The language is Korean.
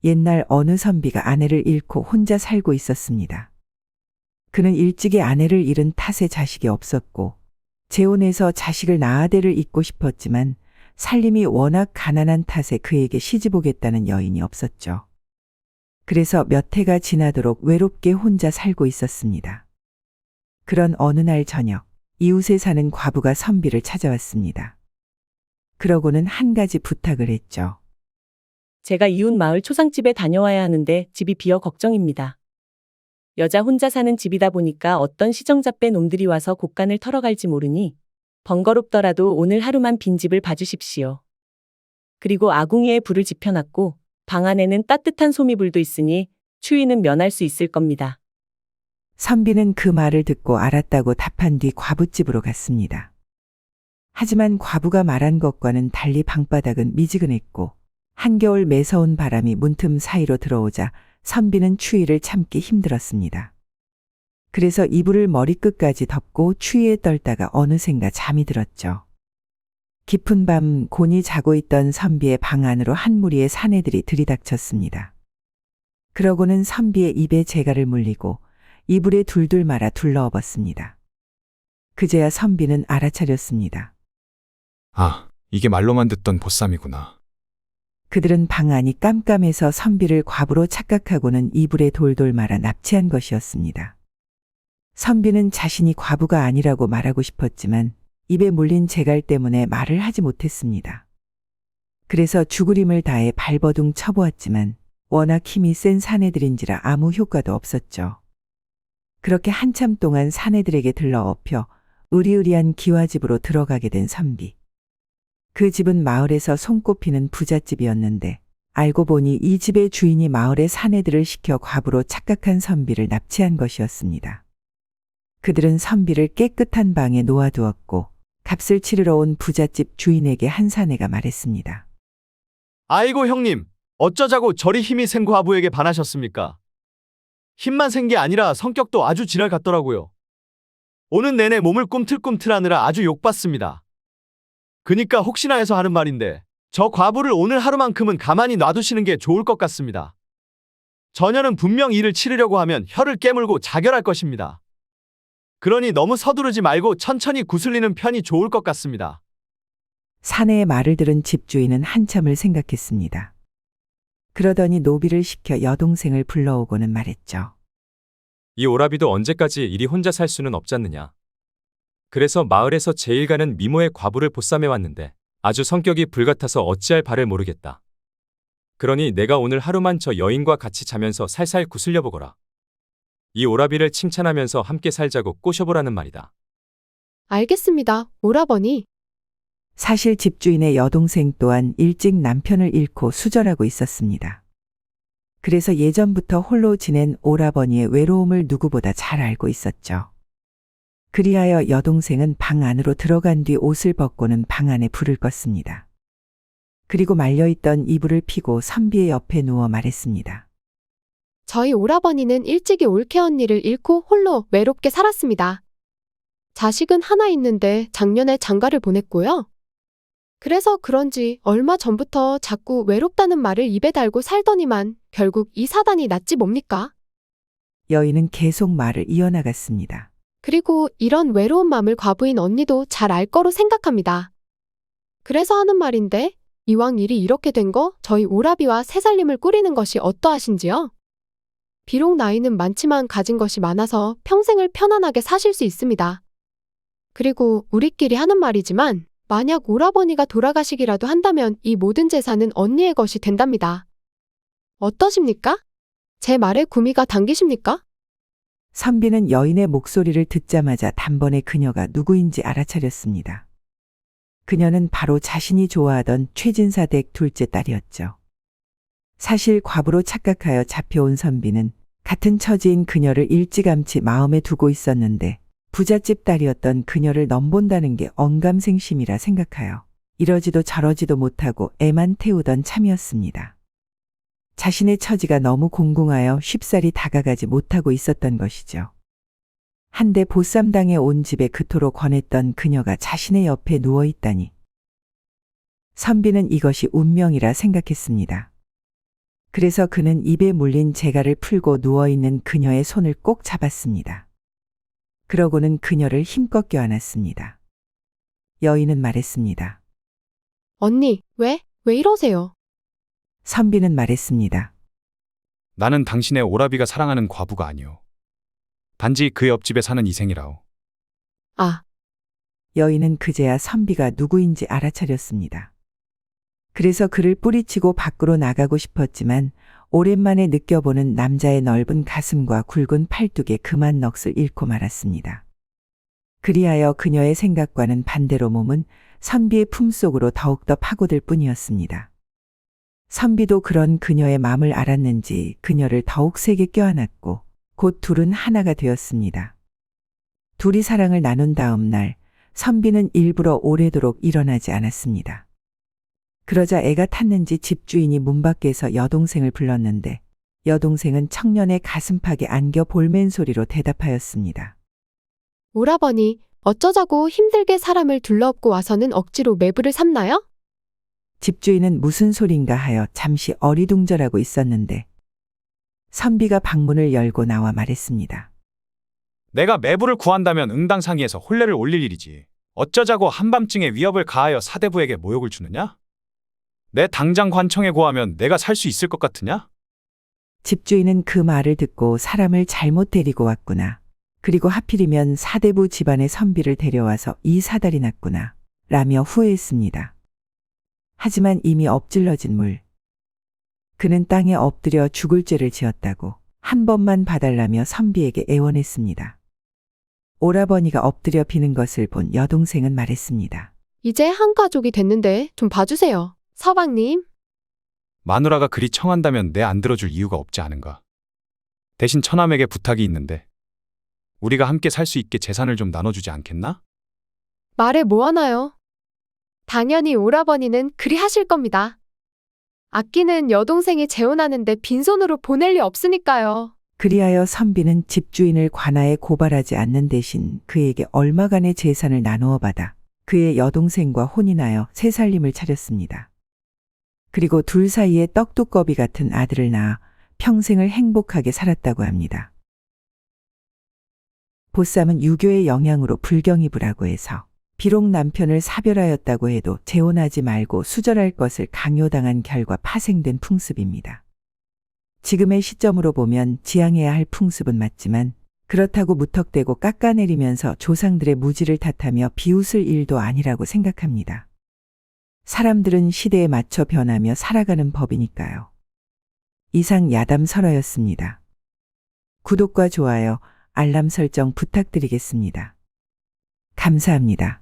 옛날 어느 선비가 아내를 잃고 혼자 살고 있었습니다. 그는 일찍이 아내를 잃은 탓에 자식이 없었고 재혼해서 자식을 낳아대를 잇고 싶었지만 살림이 워낙 가난한 탓에 그에게 시집오겠다는 여인이 없었죠. 그래서 몇 해가 지나도록 외롭게 혼자 살고 있었습니다. 그런 어느 날 저녁, 이웃에 사는 과부가 선비를 찾아왔습니다. 그러고는 한 가지 부탁을 했죠. 제가 이웃 마을 초상집에 다녀와야 하는데 집이 비어 걱정입니다. 여자 혼자 사는 집이다 보니까 어떤 시정잡배 놈들이 와서 곳간을 털어갈지 모르니 번거롭더라도 오늘 하루만 빈집을 봐주십시오. 그리고 아궁이에 불을 지펴놨고 방 안에는 따뜻한 소미불도 있으니 추위는 면할 수 있을 겁니다. 선비는 그 말을 듣고 알았다고 답한 뒤 과부집으로 갔습니다. 하지만 과부가 말한 것과는 달리 방바닥은 미지근했고 한겨울 매서운 바람이 문틈 사이로 들어오자 선비는 추위를 참기 힘들었습니다. 그래서 이불을 머리끝까지 덮고 추위에 떨다가 어느샌가 잠이 들었죠. 깊은 밤 곤히 자고 있던 선비의 방 안으로 한 무리의 사내들이 들이닥쳤습니다. 그러고는 선비의 입에 재갈을 물리고 이불에 둘둘 말아 둘러엎었습니다. 그제야 선비는 알아차렸습니다. 아, 이게 말로만 듣던 보쌈이구나. 그들은 방 안이 깜깜해서 선비를 과부로 착각하고는 이불에 돌돌 말아 납치한 것이었습니다. 선비는 자신이 과부가 아니라고 말하고 싶었지만 입에 물린 재갈 때문에 말을 하지 못했습니다. 그래서 죽을 힘을 다해 발버둥 쳐보았지만 워낙 힘이 센 사내들인지라 아무 효과도 없었죠. 그렇게 한참 동안 사내들에게 들러엎혀 으리으리한 기와집으로 들어가게 된 선비. 그 집은 마을에서 손꼽히는 부잣집이었는데 알고 보니 이 집의 주인이 마을의 사내들을 시켜 과부로 착각한 선비를 납치한 것이었습니다. 그들은 선비를 깨끗한 방에 놓아두었고 값을 치르러 온 부잣집 주인에게 한 사내가 말했습니다. 아이고 형님, 어쩌자고 저리 힘이 센 과부에게 반하셨습니까? 힘만 센 게 아니라 성격도 아주 지랄 같더라고요. 오는 내내 몸을 꿈틀꿈틀하느라 아주 욕받습니다. 그니까 혹시나 해서 하는 말인데 저 과부를 오늘 하루만큼은 가만히 놔두시는 게 좋을 것 같습니다. 저녀는 분명 이를 치르려고 하면 혀를 깨물고 자결할 것입니다. 그러니 너무 서두르지 말고 천천히 구슬리는 편이 좋을 것 같습니다. 사내의 말을 들은 집주인은 한참을 생각했습니다. 그러더니 노비를 시켜 여동생을 불러오고는 말했죠. 이 오라비도 언제까지 이리 혼자 살 수는 없잖느냐. 그래서 마을에서 제일 가는 미모의 과부를 보쌈해 왔는데 아주 성격이 불같아서 어찌할 바를 모르겠다. 그러니 내가 오늘 하루만 저 여인과 같이 자면서 살살 구슬려 보거라. 이 오라비를 칭찬하면서 함께 살자고 꼬셔보라는 말이다. 알겠습니다, 오라버니. 사실 집주인의 여동생 또한 일찍 남편을 잃고 수절하고 있었습니다. 그래서 예전부터 홀로 지낸 오라버니의 외로움을 누구보다 잘 알고 있었죠. 그리하여 여동생은 방 안으로 들어간 뒤 옷을 벗고는 방 안에 불을 껐습니다. 그리고 말려있던 이불을 피고 선비의 옆에 누워 말했습니다. 저희 오라버니는 일찍이 올케 언니를 잃고 홀로 외롭게 살았습니다. 자식은 하나 있는데 작년에 장가를 보냈고요. 그래서 그런지 얼마 전부터 자꾸 외롭다는 말을 입에 달고 살더니만 결국 이 사단이 낫지 뭡니까? 여인은 계속 말을 이어나갔습니다. 그리고 이런 외로운 마음을 과부인 언니도 잘 알 거로 생각합니다. 그래서 하는 말인데 이왕 일이 이렇게 된 거 저희 오라비와 새살림을 꾸리는 것이 어떠하신지요? 비록 나이는 많지만 가진 것이 많아서 평생을 편안하게 사실 수 있습니다. 그리고 우리끼리 하는 말이지만 만약 오라버니가 돌아가시기라도 한다면 이 모든 재산은 언니의 것이 된답니다. 어떠십니까? 제 말에 구미가 당기십니까? 선비는 여인의 목소리를 듣자마자 단번에 그녀가 누구인지 알아차렸습니다. 그녀는 바로 자신이 좋아하던 최진사 댁 둘째 딸이었죠. 사실 과부로 착각하여 잡혀온 선비는 같은 처지인 그녀를 일찌감치 마음에 두고 있었는데 부잣집 딸이었던 그녀를 넘본다는 게 언감생심이라 생각하여 이러지도 저러지도 못하고 애만 태우던 참이었습니다. 자신의 처지가 너무 공공하여 쉽사리 다가가지 못하고 있었던 것이죠. 한데 보쌈당에 온 집에 그토록 권했던 그녀가 자신의 옆에 누워있다니. 선비는 이것이 운명이라 생각했습니다. 그래서 그는 입에 물린 재갈을 풀고 누워있는 그녀의 손을 꼭 잡았습니다. 그러고는 그녀를 힘껏 껴안았습니다. 여인은 말했습니다. 언니, 왜 이러세요? 선비는 말했습니다. 나는 당신의 오라비가 사랑하는 과부가 아니오. 단지 그 옆집에 사는 이생이라오. 아, 여인은 그제야 선비가 누구인지 알아차렸습니다. 그래서 그를 뿌리치고 밖으로 나가고 싶었지만 오랜만에 느껴보는 남자의 넓은 가슴과 굵은 팔뚝에 그만 넋을 잃고 말았습니다. 그리하여 그녀의 생각과는 반대로 몸은 선비의 품속으로 더욱더 파고들 뿐이었습니다. 선비도 그런 그녀의 마음을 알았는지 그녀를 더욱 세게 껴안았고 곧 둘은 하나가 되었습니다. 둘이 사랑을 나눈 다음 날 선비는 일부러 오래도록 일어나지 않았습니다. 그러자 애가 탔는지 집주인이 문 밖에서 여동생을 불렀는데 여동생은 청년의 가슴팍에 안겨 볼멘 소리로 대답하였습니다. 오라버니, 어쩌자고 힘들게 사람을 둘러엎고 와서는 억지로 매부를 삼나요? 집주인은 무슨 소린가 하여 잠시 어리둥절하고 있었는데 선비가 방문을 열고 나와 말했습니다. 내가 매부를 구한다면 응당상의에서 혼례를 올릴 일이지. 어쩌자고 한밤중에 위협을 가하여 사대부에게 모욕을 주느냐? 내 당장 관청에 고하면 내가 살 수 있을 것 같으냐? 집주인은 그 말을 듣고 사람을 잘못 데리고 왔구나. 그리고 하필이면 사대부 집안의 선비를 데려와서 이 사달이 났구나. 라며 후회했습니다. 하지만 이미 엎질러진 물. 그는 땅에 엎드려 죽을 죄를 지었다고 한 번만 봐달라며 선비에게 애원했습니다. 오라버니가 엎드려 비는 것을 본 여동생은 말했습니다. 이제 한 가족이 됐는데 좀 봐주세요. 서방님. 마누라가 그리 청한다면 내 안 들어줄 이유가 없지 않은가. 대신 처남에게 부탁이 있는데 우리가 함께 살 수 있게 재산을 좀 나눠주지 않겠나? 말해 뭐하나요? 당연히 오라버니는 그리 하실 겁니다. 아끼는 여동생이 재혼하는데 빈손으로 보낼 리 없으니까요. 그리하여 선비는 집주인을 관아에 고발하지 않는 대신 그에게 얼마간의 재산을 나누어 받아 그의 여동생과 혼인하여 새 살림을 차렸습니다. 그리고 둘 사이에 떡두꺼비 같은 아들을 낳아 평생을 행복하게 살았다고 합니다. 보쌈은 유교의 영향으로 불경이부라고 해서 비록 남편을 사별하였다고 해도 재혼하지 말고 수절할 것을 강요당한 결과 파생된 풍습입니다. 지금의 시점으로 보면 지양해야 할 풍습은 맞지만 그렇다고 무턱대고 깎아내리면서 조상들의 무지를 탓하며 비웃을 일도 아니라고 생각합니다. 사람들은 시대에 맞춰 변하며 살아가는 법이니까요. 이상 야담설화였습니다. 구독과 좋아요, 알람 설정 부탁드리겠습니다. 감사합니다.